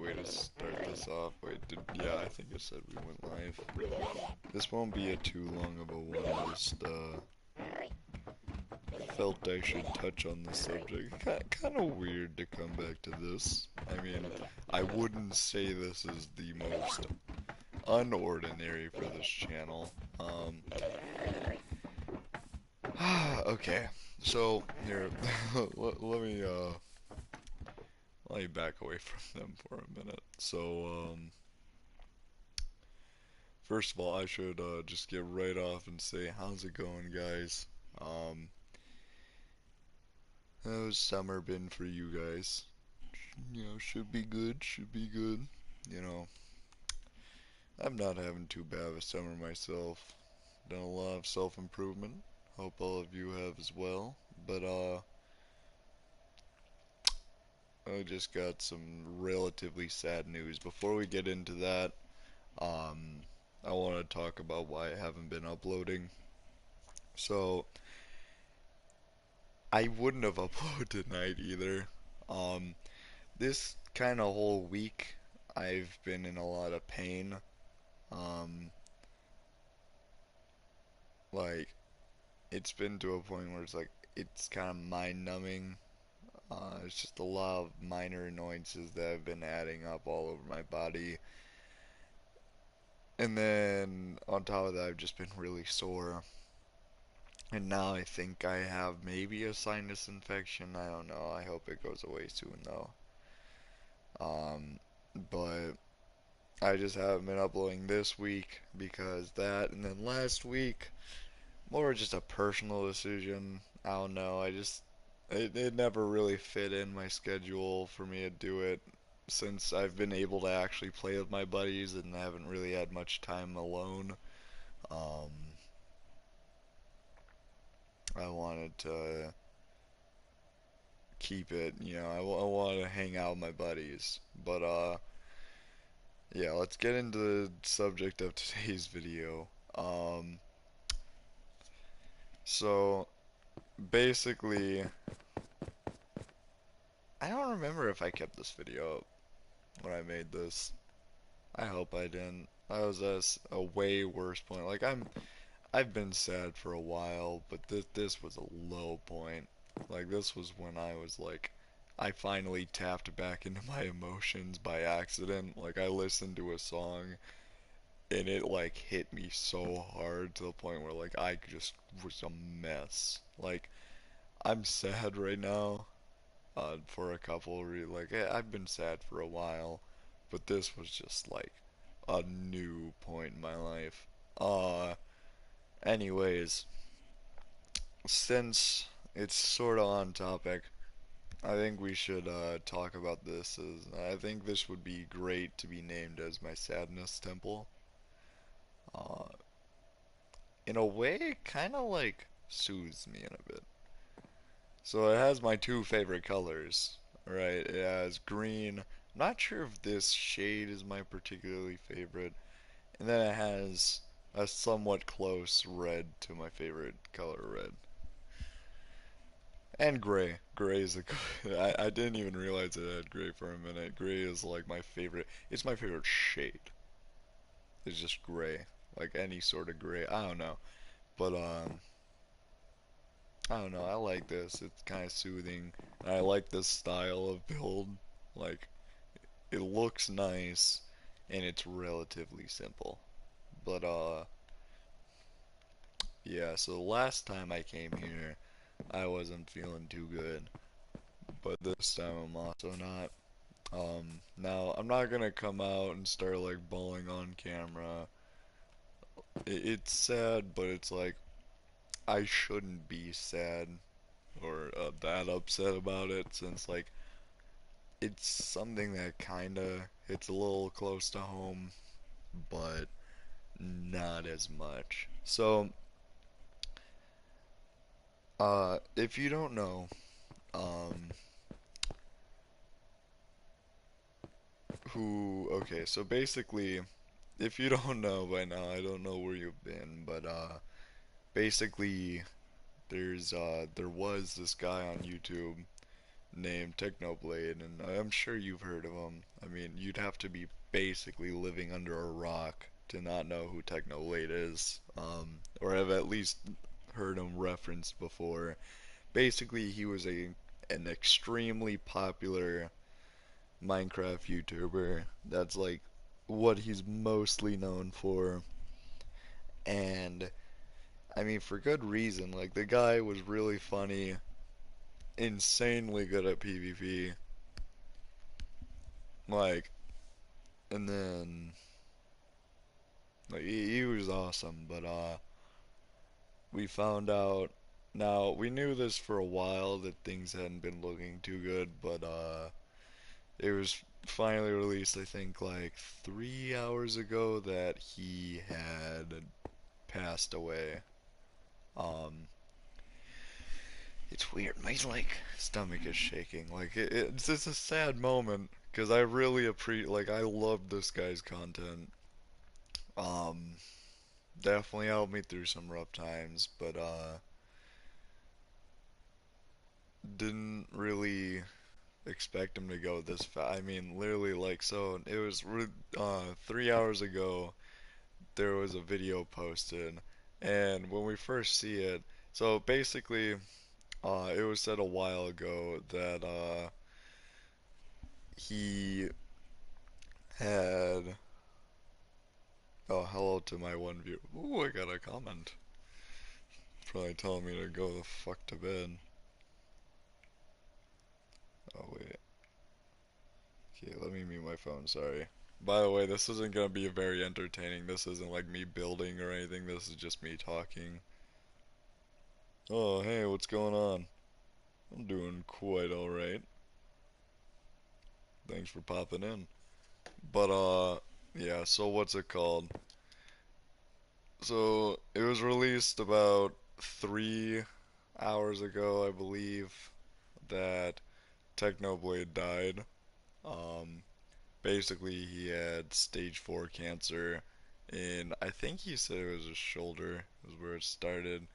way to start this off. Wait, yeah, I think it said we went live. This won't be a too long of a one. I just felt I should touch on the subject. Kind of weird to come back to this. I mean, I wouldn't say this is the most unordinary for this channel. Okay, so here, let me back away from them for a minute. So, first of all, I should just get right off and say, how's it going, guys? Um, how's summer been for you guys? Should be good, should be good. You know, I'm not having too bad of a summer myself. Done a lot of self-improvement. Hope all of you have as well. But, I just got some relatively sad news. Before we get into that, um, I want to talk about why I haven't been uploading. So, I wouldn't have uploaded tonight either. Um, this kind of whole week, I've been in a lot of pain. Um, like, it's been to a point where it's kind of mind-numbing. It's just a lot of minor annoyances that have been adding up all over my body. And then on top of that, I've just been really sore. And now I think I have maybe a sinus infection. I don't know. I hope it goes away soon though. Um, but I just haven't been uploading this week because that, and then last week, more just a personal decision. I don't know. It never really fit in my schedule for me to do it since I've been able to actually play with my buddies and I haven't really had much time alone. Um, I wanted to keep it, I want to hang out with my buddies. But, yeah, let's get into the subject of today's video. Um, so, basically, I don't remember if I kept this video up when I made this. I hope I didn't. I was at a way worse point. I've been sad for a while, but this was a low point. Like, this was when I finally tapped back into my emotions by accident. Like, I listened to a song and it hit me so hard to the point where I just was a mess. I'm sad right now, for a couple of I've been sad for a while, but this was just a new point in my life. Anyways, since it's sort of on topic, I think we should talk about this as I think this would be great to be named as my sadness temple. Uh, in a way, it kind of soothes me in a bit. So it has my two favorite colors, right? It has green. I'm not sure if this shade is my particularly favorite. And then it has a somewhat close red to my favorite color, red. And gray. Gray is I didn't even realize it had gray for a minute. Gray is my favorite. It's my favorite shade. It's just gray. Like any sort of gray. I don't know. But I don't know. I like this. It's kind of soothing. I like this style of build. Like it looks nice and it's relatively simple. But yeah, so the last time I came here, I wasn't feeling too good, but this time I'm also not. Now I'm not gonna come out and start bawling on camera. It's sad, but it's I shouldn't be sad or that upset about it since it's something that kinda hits a little close to home, but not as much. So, if you don't know, um, okay, so basically, if you don't know by now, I don't know where you've been, but, basically, there was this guy on YouTube named Technoblade, and I'm sure you've heard of him. I mean, you'd have to be basically living under a rock to not know who Technoblade is, or have at least heard him referenced before. Basically, he was an extremely popular Minecraft YouTuber. That's like what he's mostly known for. And I mean, for good reason. Like, the guy was really funny, insanely good at PvP. Like, and then, like, he was awesome. But, we found out. Now, we knew this for a while that things hadn't been looking too good, but, it was finally released, I think, like 3 hours ago that he had passed away. Um, it's weird. My like stomach is shaking. Like it's a sad moment because I really appreciate. Like I love this guy's content. Um, definitely helped me through some rough times, but didn't really expect him to go this fast. I mean, literally, like so. It was 3 hours ago. There was a video posted, and when we first see it, so basically, it was said a while ago that he had. Oh, hello to my one view. Ooh, I got a comment. Probably telling me to go the fuck to bed. Oh wait. Okay, let me mute my phone. Sorry. By the way, this isn't gonna be very entertaining. This isn't like me building or anything. This is just me talking. Oh, hey, what's going on? I'm doing quite alright. Thanks for popping in. But, yeah, so what's it called? So, it was released about 3 hours ago, I believe, that Technoblade died. Um, basically, he had stage 4 cancer, and I think he said it was his shoulder, is where it started.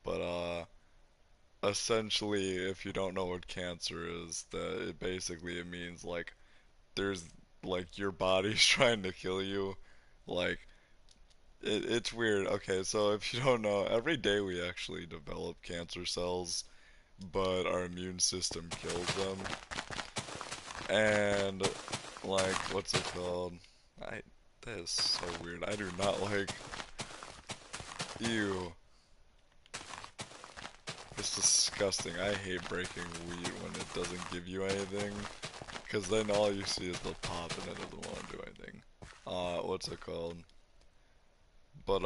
But, essentially, if you don't know what cancer is, that it means like there's like your body's trying to kill you. Like it's weird. Okay, so if you don't know, every day we actually develop cancer cells, but our immune system kills them. And like what's it called? I that is so weird. I do not like ew. It's disgusting. I hate breaking wheat when it doesn't give you anything. Because then all you see is the pop and it doesn't want to do anything. What's it called? But,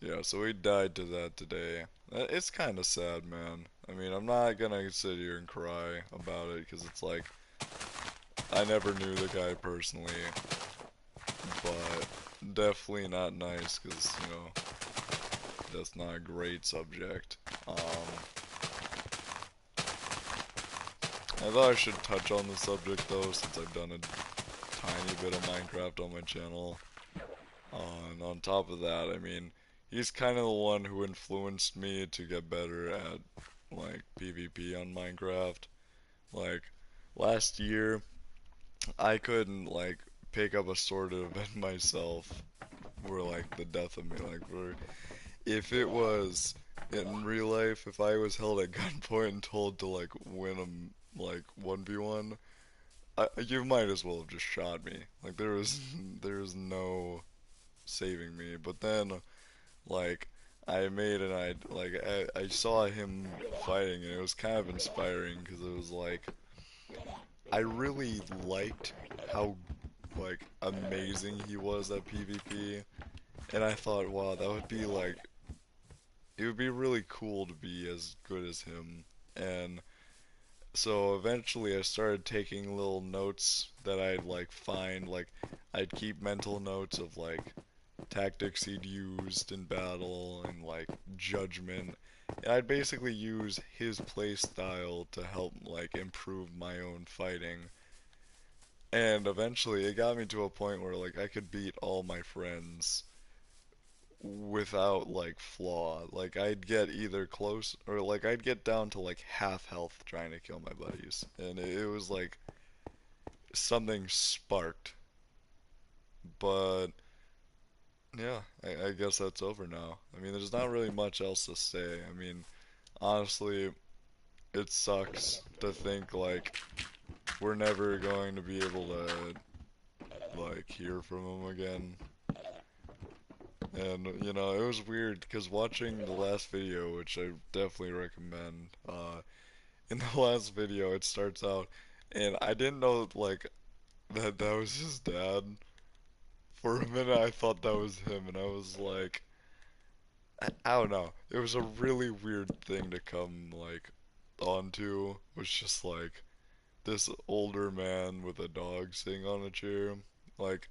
yeah, so we died to that today. It's kind of sad, man. I mean, I'm not gonna sit here and cry about it, because it's like, I never knew the guy personally, but definitely not nice, because, you know, that's not a great subject. I thought I should touch on the subject, though, since I've done a tiny bit of Minecraft on my channel. And on top of that, I mean, he's kind of the one who influenced me to get better at, like, PvP on Minecraft. Like, last year, I couldn't, like, pick up a sword to defend myself for, like, the death of me. Like, for, if it was in real life, if I was held at gunpoint and told to, like, win a, like, 1v1, you might as well have just shot me. Like, there was no saving me. But then, like, I saw him fighting, and it was kind of inspiring because it was like I really liked how like amazing he was at PvP, and I thought, wow, that would be like it would be really cool to be as good as him. And so eventually I started taking little notes that I'd like find, like I'd keep mental notes of like tactics he'd used in battle and like judgment. And I'd basically use his play style to help like improve my own fighting. And eventually it got me to a point where like I could beat all my friends without like flaw. Like I'd get either close or like I'd get down to like half health trying to kill my buddies, and it was like something sparked. But yeah, I guess that's over now. I mean, there's not really much else to say. I mean, honestly, it sucks to think like we're never going to be able to like hear from him again. And you know, it was weird because watching the last video, which I definitely recommend, in the last video it starts out, and I didn't know like that was his dad. For a minute, I thought that was him, and I was like, I don't know. It was a really weird thing to come like onto. Was just like this older man with a dog sitting on a chair. Like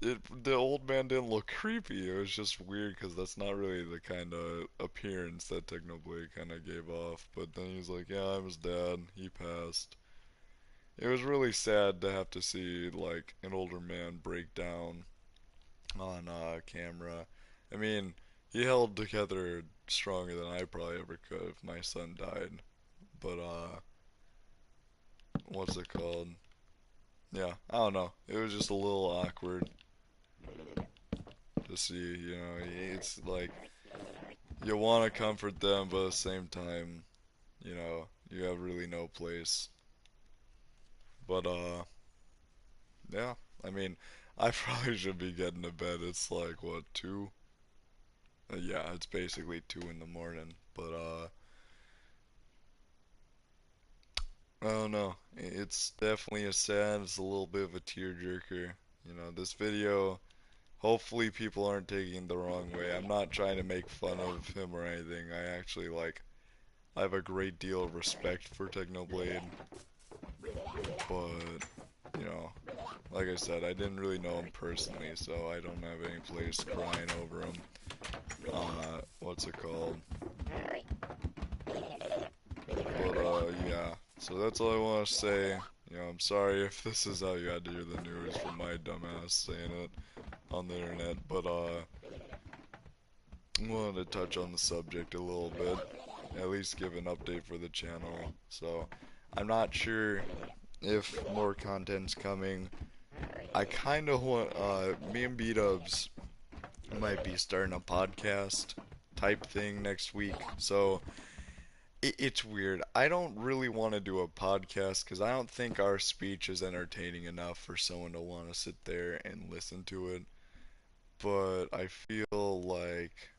the old man didn't look creepy. It was just weird because that's not really the kind of appearance that Technoblade kind of gave off. But then he's like, "Yeah, I'm his dad. He passed." It was really sad to have to see like an older man break down on camera. I mean, he held together stronger than I probably ever could if my son died. But what's it called? Yeah, I don't know. It was just a little awkward to see. You know, it's like you want to comfort them, but at the same time, you know, you have really no place. But yeah. I mean, I probably should be getting to bed. It's like what, 2? Yeah, it's basically 2 in the morning. But I don't know. It's definitely a sad. It's a little bit of a tearjerker. You know, this video. Hopefully, people aren't taking it the wrong way. I'm not trying to make fun of him or anything. I actually like. I have a great deal of respect for Technoblade, but you know, like I said, I didn't really know him personally, so I don't have any place crying over him. What's it called? But yeah. So that's all I want to say. You know, I'm sorry if this is how you had to hear the news from my dumbass saying it on the internet, but I wanted to touch on the subject a little bit, at least give an update for the channel. So I'm not sure if more content's coming. I kind of want, me and B-Dubs might be starting a podcast type thing next week. So it's weird. I don't really want to do a podcast because I don't think our speech is entertaining enough for someone to want to sit there and listen to it. But I feel like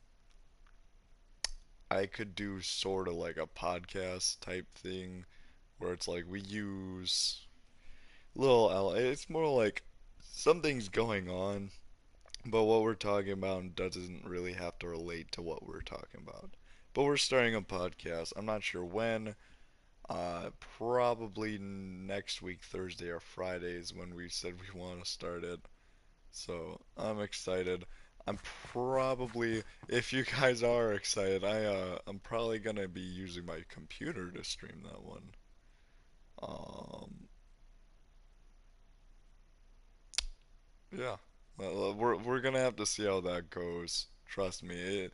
I could do sort of like a podcast type thing where it's like we use it's more like something's going on, but what we're talking about doesn't really have to relate to what we're talking about. But we're starting a podcast. I'm not sure when. Probably next week, Thursday or Friday is when we said we want to start it. So I'm excited. I'm probably, if you guys are excited, I'm probably gonna be using my computer to stream that one. Um, yeah. We're gonna have to see how that goes. Trust me,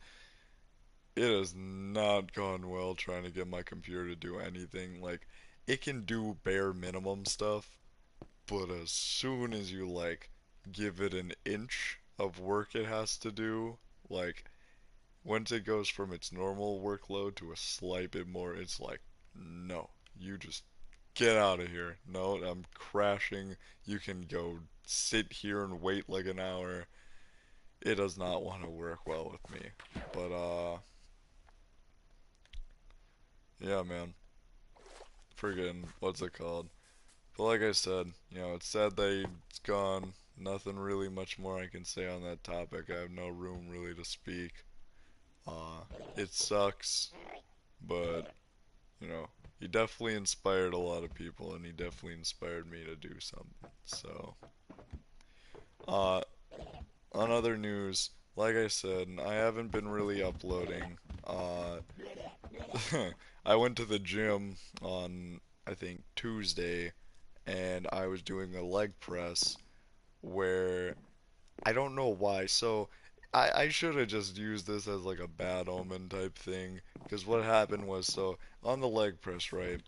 it has not gone well trying to get my computer to do anything. Like, it can do bare minimum stuff, but as soon as you like give it an inch of work it has to do, like once it goes from its normal workload to a slight bit more, it's like, no, you just get out of here. No, I'm crashing. You can go sit here and wait like an hour. It does not want to work well with me. But yeah, man. Friggin' what's it called? But like I said, you know, it's sad that he's gone. Nothing really much more I can say on that topic. I have no room really to speak. Uh, it sucks, but you know, he definitely inspired a lot of people, and he definitely inspired me to do something. So, uh, on other news, like I said, I haven't been really uploading. Uh, I went to the gym on, I think, Tuesday, and I was doing a leg press where I don't know why. So I should have just used this as like a bad omen type thing, because what happened was, so on the leg press, right,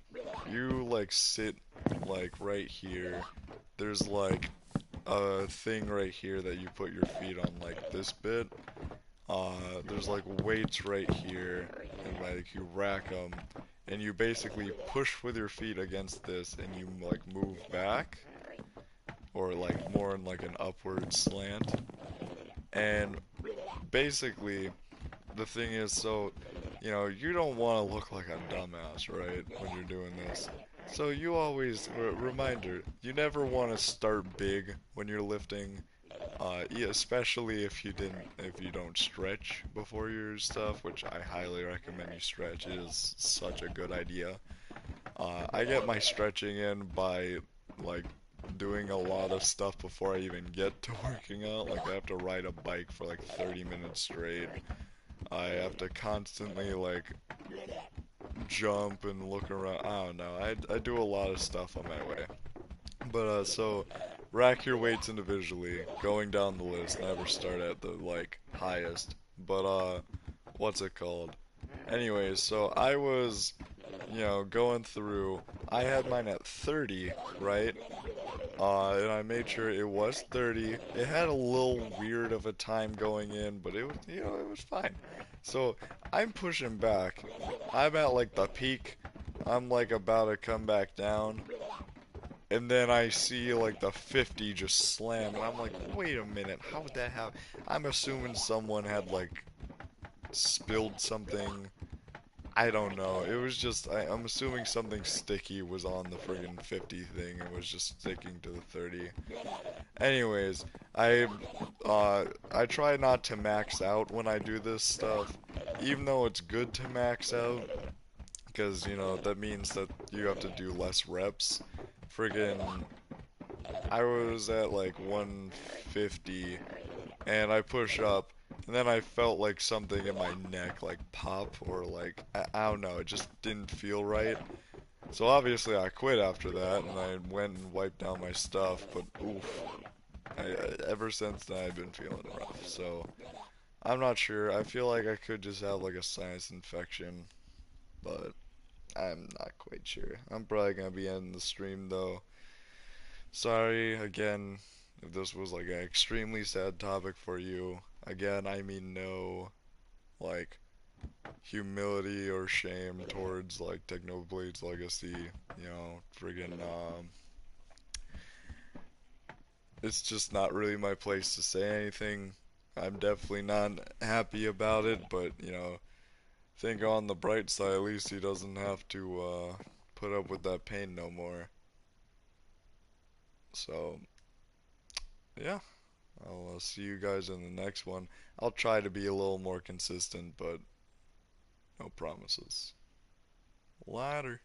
you like sit like right here. There's like a thing right here that you put your feet on, like this bit. There's like weights right here, and like you rack them, and you basically push with your feet against this, and you like move back, or like more in like an upward slant. And basically, the thing is, so, you don't want to look like a dumbass, right, when you're doing this. So you always, reminder, you never want to start big when you're lifting, yeah, especially if you don't stretch before your stuff, which I highly recommend you stretch. It is such a good idea. I get my stretching in by, like, doing a lot of stuff before I even get to working out. Like, I have to ride a bike for like 30 minutes straight. I have to constantly like jump and look around. I don't know. I do a lot of stuff on my way. But so rack your weights individually, going down the list. Never start at the like highest. But what's it called? Anyways, so I was, going through. I had mine at 30, right? And I made sure it was 30. It had a little weird of a time going in, but it was, it was fine. So I'm pushing back. I'm at like the peak. I'm like about to come back down. And then I see like the 50 just slam. And I'm like, wait a minute, how would that happen? I'm assuming someone had like spilled something. I don't know. It was just, I'm assuming something sticky was on the friggin' 50 thing and was just sticking to the 30. Anyways, I try not to max out when I do this stuff, even though it's good to max out, because that means that you have to do less reps. Friggin', I was at like 150, and I push up, and then I felt like something in my neck like pop, or like I don't know, it just didn't feel right. So obviously I quit after that, and I went and wiped down my stuff. But oof, ever since then I've been feeling rough. So I'm not sure. I feel like I could just have like a sinus infection, but I'm not quite sure. I'm probably gonna be ending the stream though. Sorry again if this was like an extremely sad topic for you. Again, I mean no like humility or shame towards like Technoblade's legacy. Friggin' it's just not really my place to say anything. I'm definitely not happy about it, but think on the bright side, at least he doesn't have to put up with that pain no more. So, yeah, I'll see you guys in the next one. I'll try to be a little more consistent, but no promises. Later.